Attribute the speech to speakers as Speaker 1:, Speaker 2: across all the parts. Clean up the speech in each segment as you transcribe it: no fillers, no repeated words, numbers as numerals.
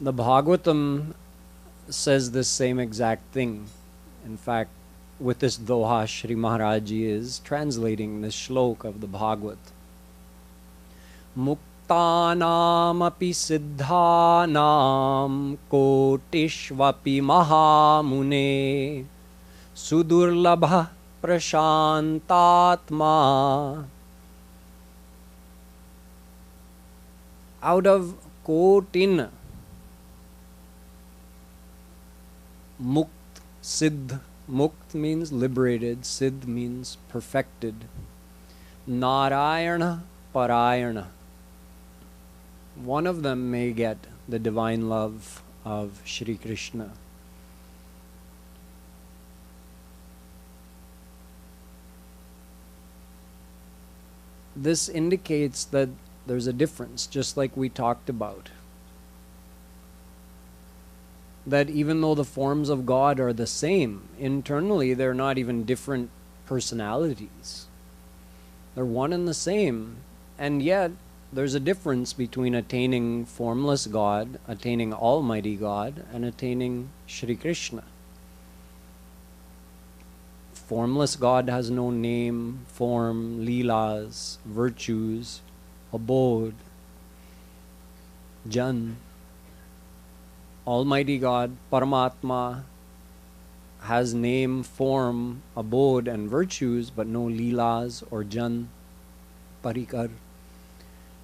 Speaker 1: The Bhagavatam says this same exact thing. In fact, with this doha, Shree Maharaj is translating this shlok of the Bhagavat. Muktanam api siddhanam kotishvapi mahamune sudurlabha prashantatma. Out of kotin, mukt, siddh. Mukt means liberated, siddh means perfected. Narayana, Parayana. One of them may get the divine love of Shri Krishna. This indicates that there's a difference, just like we talked about. That even though the forms of God are the same, internally they're not even different personalities. They're one and the same, and yet there's a difference between attaining formless God, attaining Almighty God, and attaining Shri Krishna. Formless God has no name, form, leelas, virtues, abode, jan. Almighty God, Paramatma, has name, form, abode, and virtues, but no leelas or jan, parikar.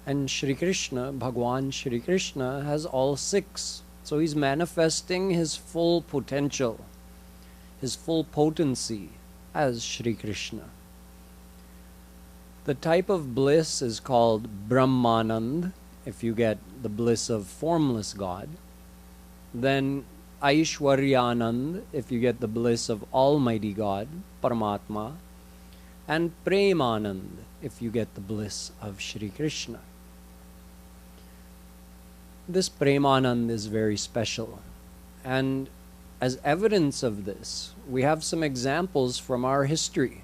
Speaker 1: And Shri Krishna, Bhagwan Shri Krishna, has all six. So he's manifesting his full potential, his full potency as Shri Krishna. The type of bliss is called Brahmanand, if you get the bliss of formless God. Then Aishwaryanand, if you get the bliss of Almighty God, Paramatma. And Premanand, if you get the bliss of Shri Krishna. This Premanand is very special. And as evidence of this, we have some examples from our history.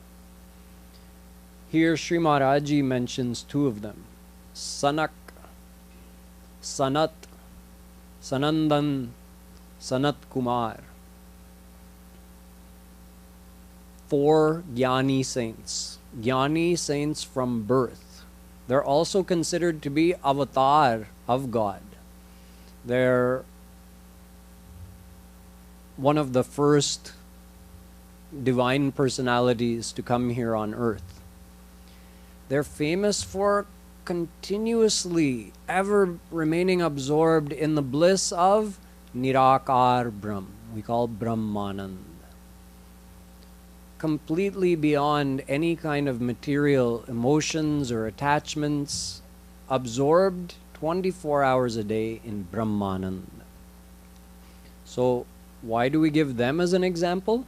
Speaker 1: Here Sri Maharaji mentions two of them. Sanak, Sanat, Sanandan, Sanat Kumar. 4 Jnani saints. Jnani saints from birth. They're also considered to be avatar of God. They're one of the first divine personalities to come here on earth. They're famous for continuously ever remaining absorbed in the bliss of Nirakar Brahm. We call Brahmanand. Completely beyond any kind of material emotions or attachments, absorbed 24 hours a day in Brahmanand. So why do we give them as an example?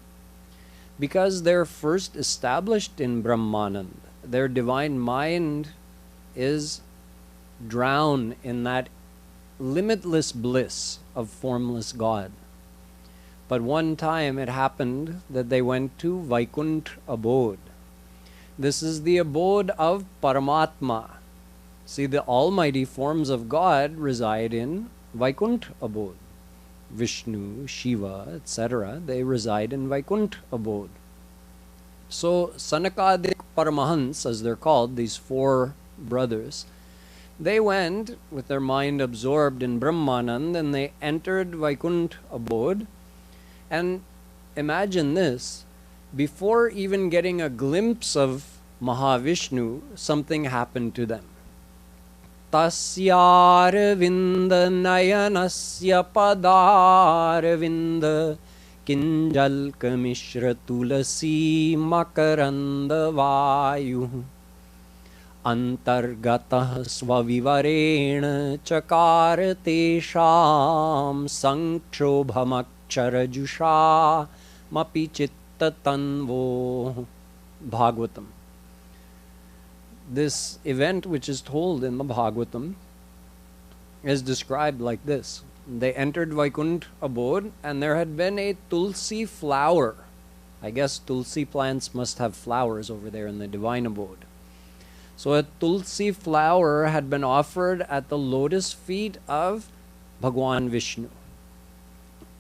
Speaker 1: Because they're first established in Brahmanand. Their divine mind is drowned in that limitless bliss of formless God. But one time it happened that they went to Vaikuntha abode. This is the abode of Paramatma. See, the almighty forms of God reside in Vaikuntha abode. Vishnu, Shiva, etc., they reside in Vaikuntha abode. So Sanakadik Paramahans, as they're called, these 4 brothers, they went with their mind absorbed in Brahmanand and they entered Vaikuntha abode. And imagine this, before even getting a glimpse of Mahavishnu, something happened to them. Tasyarvinda nayanasya padarvinda kinjalka mishra tulasi makaranda vayu antargatah svavivarena chakar tesham sankshobhamakshara mapi chitta tanvo. Bhagavatam. This event, which is told in the Bhagavatam, is described like this. They entered Vaikuntha abode and there had been a tulsi flower. I guess tulsi plants must have flowers over there in the divine abode. So a tulsi flower had been offered at the lotus feet of Bhagwan Vishnu.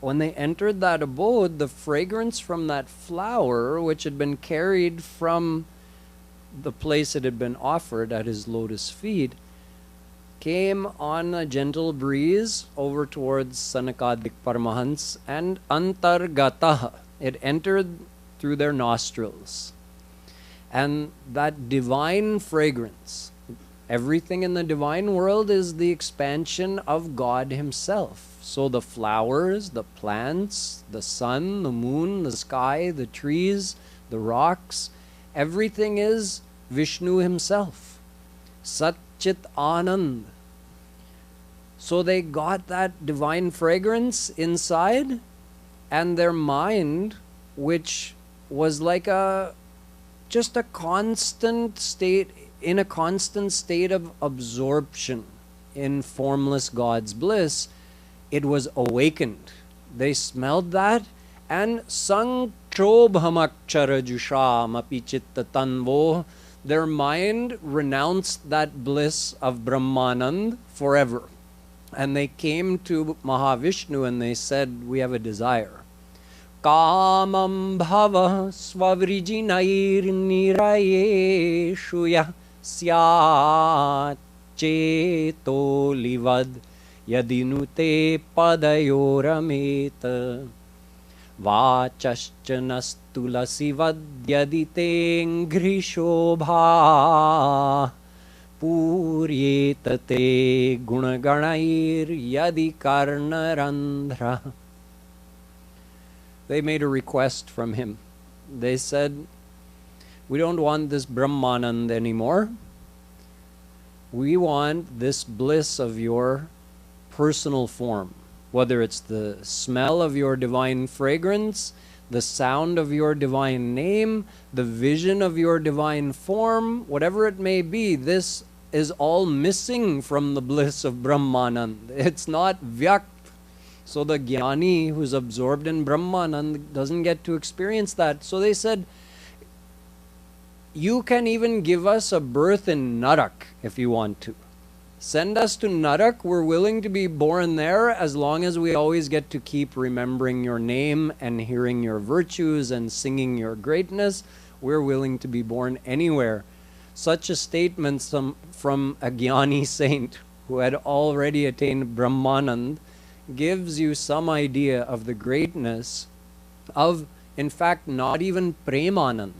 Speaker 1: When they entered that abode, the fragrance from that flower, which had been carried from the place it had been offered at his lotus feet, came on a gentle breeze over towards Sanakadik Paramahans, and antargataha, it entered through their nostrils. And that divine fragrance, everything in the divine world is the expansion of God himself. So the flowers, the plants, the sun, the moon, the sky, the trees, the rocks, everything is Vishnu himself. Sat Chit Anand. So they got that divine fragrance inside, and their mind, which was like just a constant state, in a constant state of absorption in formless God's bliss, it was awakened. They smelled that, and sang chobhamakchara jusham api chitta tanvo, their mind renounced that bliss of Brahmanand forever. And they came to Mahavishnu and they said, we have a desire. Kamam bhava svavrijinair niraye shuya syat cheto livad yadinute padayorameta vachaschanastulasivad yadite grishobha puryetate gunaganair yadi karnarandhra. They made a request from him. They said, we don't want this Brahmanand anymore. We want this bliss of your personal form, whether it's the smell of your divine fragrance, the sound of your divine name, the vision of your divine form, whatever it may be, this is all missing from the bliss of Brahmanand. It's not vyakt. So the jnani who's absorbed in Brahmanand doesn't get to experience that. So they said, you can even give us a birth in Narak if you want to. Send us to Narak. We're willing to be born there as long as we always get to keep remembering your name and hearing your virtues and singing your greatness. We're willing to be born anywhere. Such a statement from a jnani saint who had already attained Brahmanand gives you some idea of the greatness of, in fact, not even Premanand.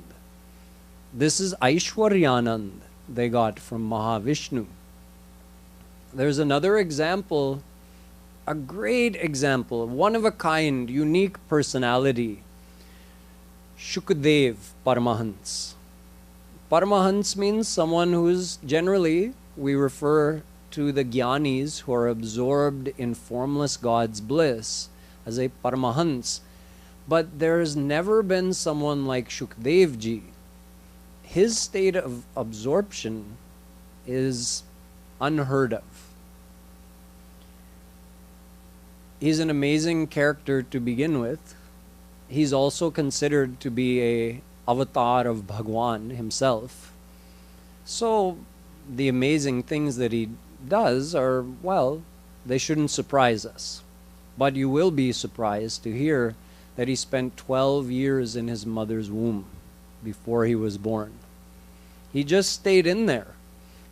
Speaker 1: This is Aishwaryanand they got from Mahavishnu. There's another example, a great example, one of a kind, unique personality. Shukadev Paramahans. Paramahans means someone who's generally, we refer to the jnanis who are absorbed in formless God's bliss as a Paramahans. But there's never been someone like Shukadev ji. His state of absorption is unheard of. He's an amazing character to begin with. He's also considered to be a avatar of Bhagwan himself. So the amazing things that he does are, well, they shouldn't surprise us. But you will be surprised to hear that he spent 12 years in his mother's womb before he was born. He just stayed in there.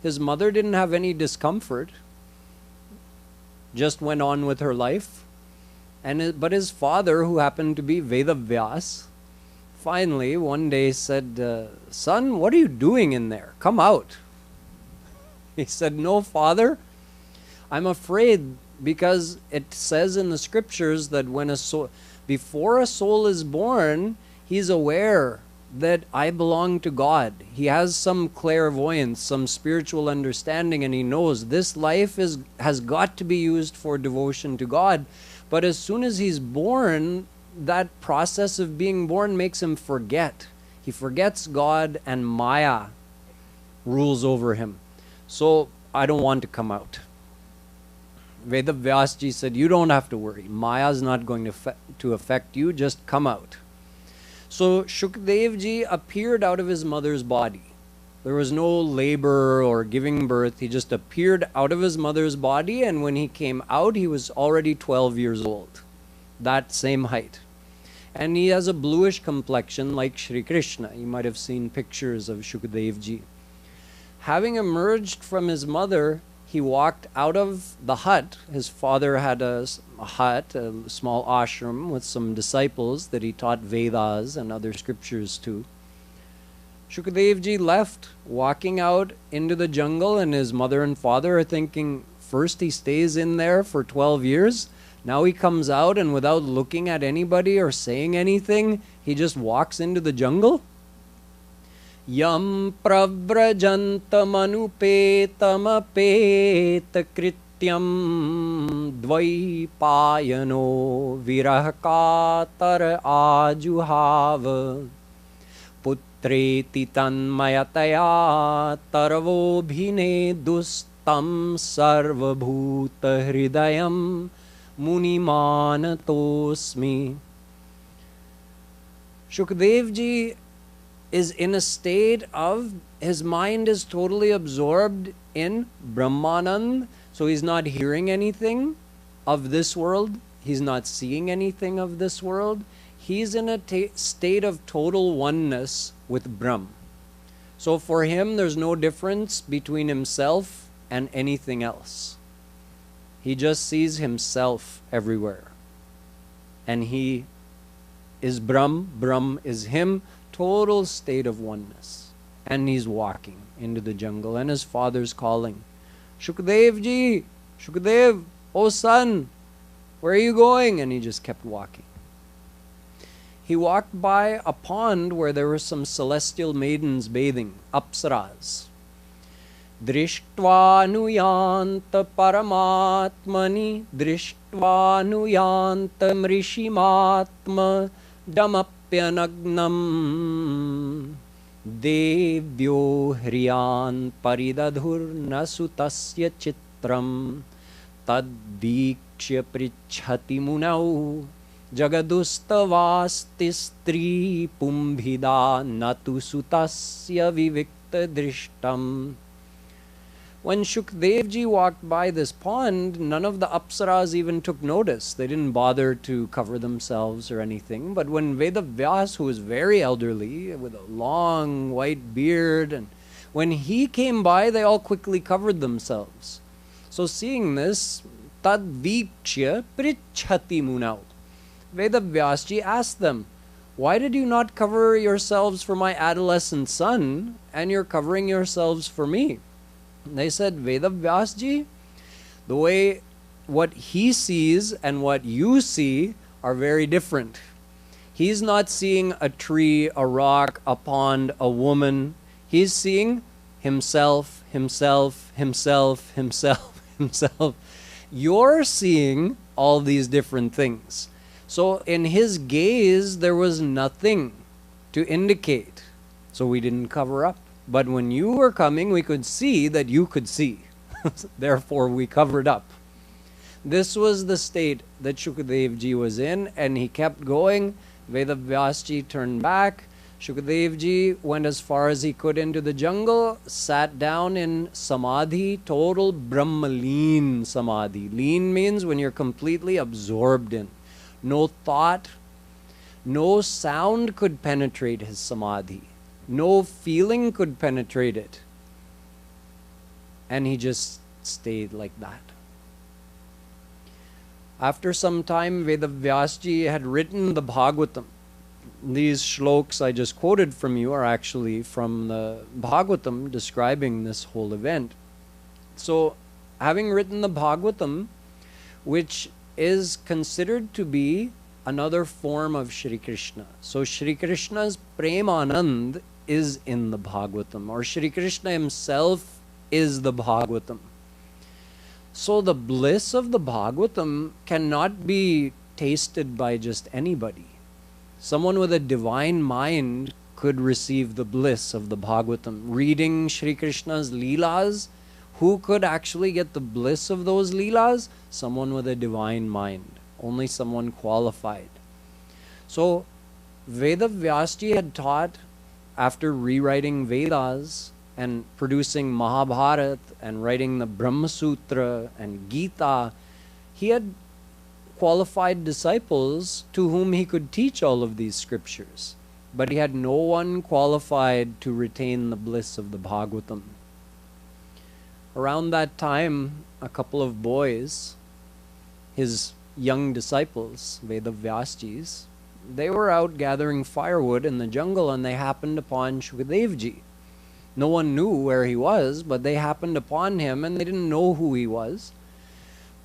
Speaker 1: His mother didn't have any discomfort, just went on with her life. But his father, who happened to be Vedavyas, finally one day said, son, what are you doing in there? Come out. He said, no, father, I'm afraid, because it says in the scriptures that before a soul is born, he's aware that I belong to God. He has some clairvoyance, some spiritual understanding, and he knows this life has got to be used for devotion to God. But as soon as he's born, that process of being born makes him forget. He forgets God, and Maya rules over him. So I don't want to come out. Vedavyasji said, you don't have to worry. Maya's not going to affect you. Just come out. So Shukadevji appeared out of his mother's body. There was no labor or giving birth. He just appeared out of his mother's body, and when he came out, he was already 12 years old. That same height. And he has a bluish complexion like Shri Krishna. You might have seen pictures of Shukadev ji. Having emerged from his mother, he walked out of the hut. His father had a hut, a small ashram with some disciples that he taught Vedas and other scriptures to. Shukadev ji left, walking out into the jungle, and his mother and father are thinking, first he stays in there for 12 years, now he comes out and without looking at anybody or saying anything, he just walks into the jungle? Yam pravrajantamanupeta krityam dvaipayano virahkatar ajuhava putreti tanmayataya tarvobhine dustam sarvabhuta hridayam munimanatosmi. Shukadev ji is in a state of, his mind is totally absorbed in Brahmanand, so he's not hearing anything of this world, he's not seeing anything of this world, he's in a state of total oneness with Brahm. So for him there's no difference between himself and anything else. He just sees himself everywhere. And he is Brahm, Brahm is him, total state of oneness. And he's walking into the jungle and his father's calling, Shukadev ji, Shukadev, oh son, where are you going? And he just kept walking. He walked by a pond where there were some celestial maidens bathing, apsaras. Drishtva nuyanta paramatmani, drishtva nuyanta mrishimatma, damapyanagnam, devyo hriyan paridadhur nasutasya chitram, tadvikshya prichhati munau, jagadustavasti stri pumbhida natu sutasya vivikta drishtam. When Shukdev ji walked by this pond, none of the apsaras even took notice. They didn't bother to cover themselves or anything. But when Vedavyas, who was very elderly, with a long white beard, and when he came by, they all quickly covered themselves. So seeing this, tadvikshya prichhati munau, Vedavyas ji asked them, why did you not cover yourselves for my adolescent son, and you're covering yourselves for me? They said, Vedavyas ji, the way what he sees and what you see are very different. He's not seeing a tree, a rock, a pond, a woman. He's seeing himself, himself, himself, himself, himself. You're seeing all these different things. So in his gaze, there was nothing to indicate. So we didn't cover up. But when you were coming, we could see that you could see. Therefore, we covered up. This was the state that Shukadev ji was in, and he kept going. Vedavyas ji turned back. Shukadev ji went as far as he could into the jungle, sat down in samadhi, total brahmaleen samadhi. Leen means when you're completely absorbed in. No thought, no sound could penetrate his samadhi. No feeling could penetrate it. And he just stayed like that. After some time, Vedavyas ji had written the Bhagavatam. These shloks I just quoted from you are actually from the Bhagavatam describing this whole event. So, having written the Bhagavatam, which is considered to be another form of Shri Krishna. So, Shri Krishna's Premanand is in the Bhagavatam, or Shri Krishna himself is the Bhagavatam. So the bliss of the Bhagavatam cannot be tasted by just anybody. Someone with a divine mind could receive the bliss of the Bhagavatam. Reading Shri Krishna's Leelas, who could actually get the bliss of those Leelas? Someone with a divine mind. Only someone qualified. So Vedavyas ji had taught, after rewriting Vedas, and producing Mahabharata and writing the Brahma Sutra and Gita, he had qualified disciples to whom he could teach all of these scriptures. But he had no one qualified to retain the bliss of the Bhagavatam. Around that time, a couple of boys, his young disciples, Vedavyasjis, they were out gathering firewood in the jungle and they happened upon Shukadevji. No one knew where he was, but they happened upon him and they didn't know who he was.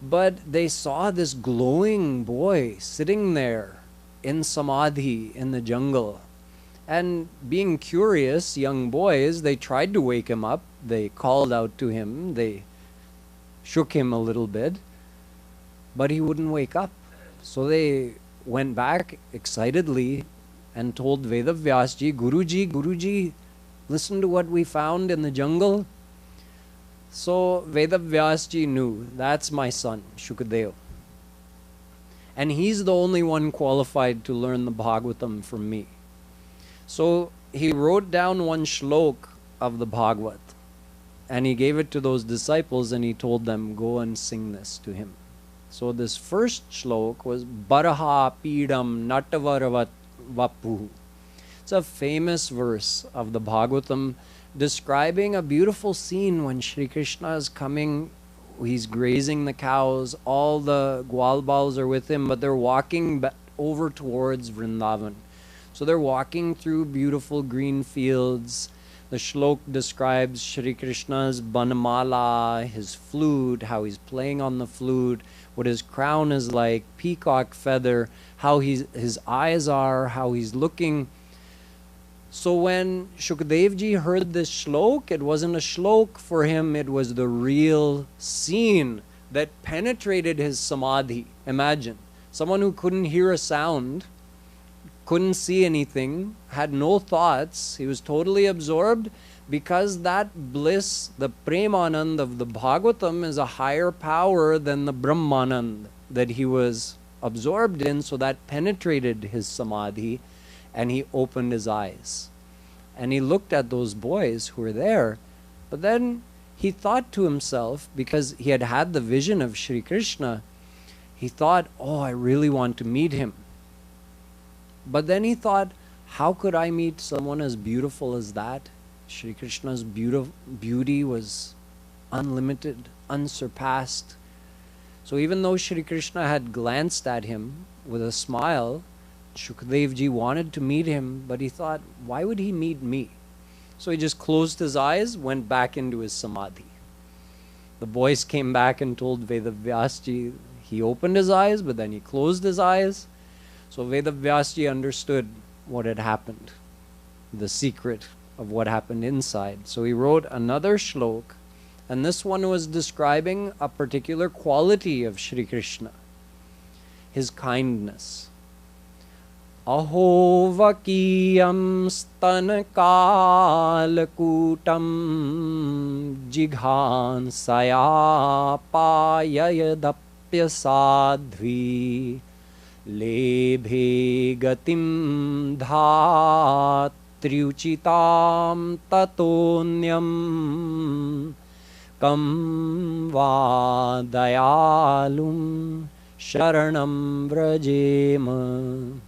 Speaker 1: But they saw this glowing boy sitting there in samadhi in the jungle. And being curious young boys, they tried to wake him up. They called out to him. They shook him a little bit. But he wouldn't wake up. So they went back excitedly and told Vedavyasji, Guruji, listen to what we found in the jungle. So Vedavyasji knew, that's my son, Shukadeva. And he's the only one qualified to learn the Bhagavatam from me. So he wrote down one shlok of the Bhagavat and he gave it to those disciples and he told them, go and sing this to him. So this first shlok was Baraha Pidam Natavaravat Vapu. It's a famous verse of the Bhagavatam describing a beautiful scene when Shri Krishna is coming. He's grazing the cows, all the Gwalbals are with him, but they're walking over towards Vrindavan. So they're walking through beautiful green fields. The shlok describes Shri Krishna's banamala, his flute, how he's playing on the flute, what his crown is like, peacock feather, how his eyes are, how he's looking. So when Shukadevji heard this shlok, it wasn't a shlok for him, it was the real scene that penetrated his samadhi. Imagine, someone who couldn't hear a sound, couldn't see anything, had no thoughts, he was totally absorbed because that bliss, the Premanand of the Bhagavatam is a higher power than the Brahmanand that he was absorbed in, so that penetrated his samadhi and he opened his eyes. And he looked at those boys who were there, but then he thought to himself, because he had had the vision of Shri Krishna, he thought, oh, I really want to meet him. But then he thought, how could I meet someone as beautiful as that? Shri Krishna's beauty was unlimited, unsurpassed. So even though Shri Krishna had glanced at him with a smile, Shukadevji wanted to meet him, but he thought, why would he meet me? So he just closed his eyes, went back into his samadhi. The boys came back and told Vedavyasji, he opened his eyes, but then he closed his eyes. So Vedavyasji understood what had happened, the secret of what happened inside. So he wrote another shlok, and this one was describing a particular quality of Shri Krishna, his kindness. Aho vakiyam stanakalakutam jighansaya payayadapya sadhvi lebhe gatim dhatriuchitam tatonyam kam vadayalum sharanam vrajema.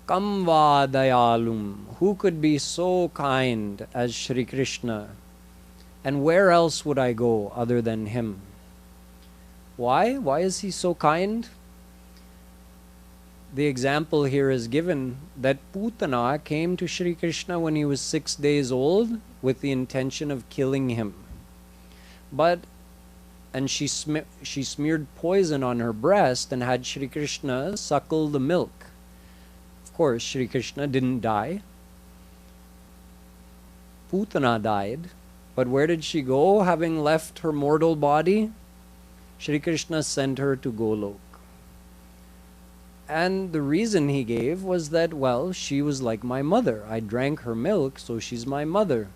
Speaker 1: Kam vadayalum, who could be so kind as Shri Krishna? And where else would I go other than him? Why? Why is he so kind? The example here is given that Putana came to Shri Krishna when he was 6 days old with the intention of killing him. And she smeared poison on her breast and had Shri Krishna suckle the milk. Of course, Shri Krishna didn't die. Putana died. But where did she go, having left her mortal body? Shri Krishna sent her to Golok. And the reason he gave was that, well, she was like my mother. I drank her milk, so she's my mother.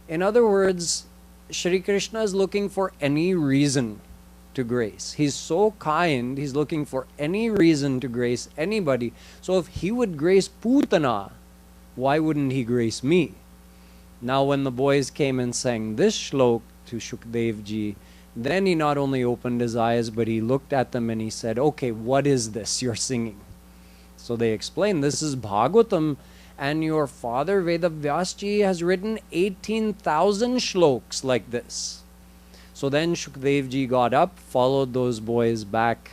Speaker 1: In other words, Shri Krishna is looking for any reason to grace. He's so kind, he's looking for any reason to grace anybody. So if he would grace Putana, why wouldn't he grace me? Now when the boys came and sang this shlok to Shukdev ji, then he not only opened his eyes, but he looked at them and he said, okay, what is this you're singing? So they explained, this is Bhagavatam, and your father Vedavyas ji has written 18,000 shloks like this. So then Shukdev ji got up, followed those boys back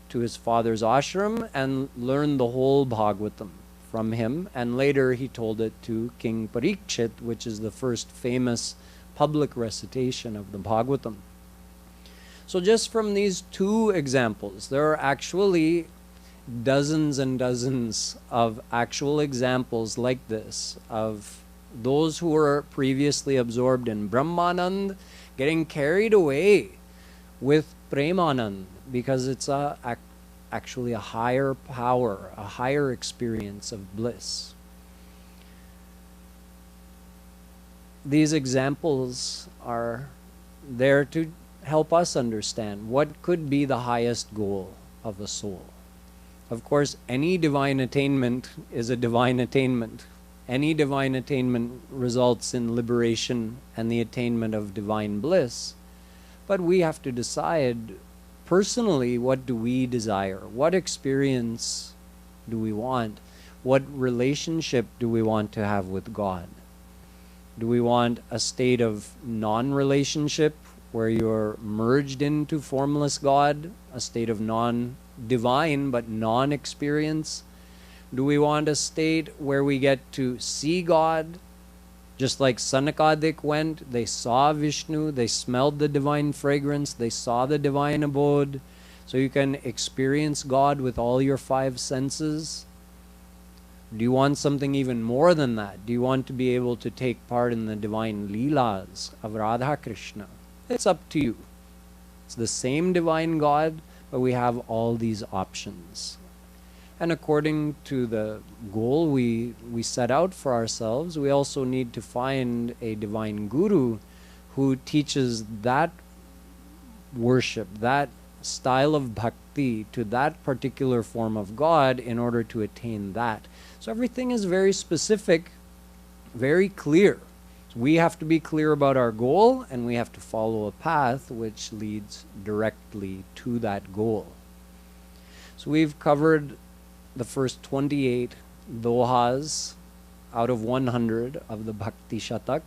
Speaker 1: to his father's ashram and learned the whole Bhagavatam from him, and later he told it to King Parikshit, which is the first famous public recitation of the Bhagavatam. So just from these two examples, there are actually dozens and dozens of actual examples like this of those who were previously absorbed in Brahmanand getting carried away with Premanand, because it's actually a higher power, a higher experience of bliss. These examples are there to help us understand what could be the highest goal of a soul. Of course, any divine attainment is a divine attainment. Any divine attainment results in liberation and the attainment of divine bliss. But we have to decide personally, what do we desire? What experience do we want? What relationship do we want to have with God? Do we want a state of non-relationship where you're merged into formless God, a state of non-divine but non-experience? Do we want a state where we get to see God, just like Sanakadik went? They saw Vishnu, they smelled the divine fragrance, they saw the divine abode, so you can experience God with all your five senses. Do you want something even more than that? Do you want to be able to take part in the divine Leelas of Radha Krishna? It's up to you. It's the same divine God, but we have all these options. And according to the goal we set out for ourselves, we also need to find a divine guru who teaches that worship, that style of bhakti to that particular form of God in order to attain that. So everything is very specific, very clear. So we have to be clear about our goal, and we have to follow a path which leads directly to that goal. So we've covered the first 28 dohas out of 100 of the Bhakti Shatak.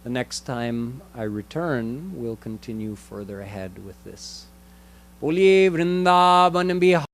Speaker 1: The next time I return, we'll continue further ahead with this. Boliye Vrindavan Bihar.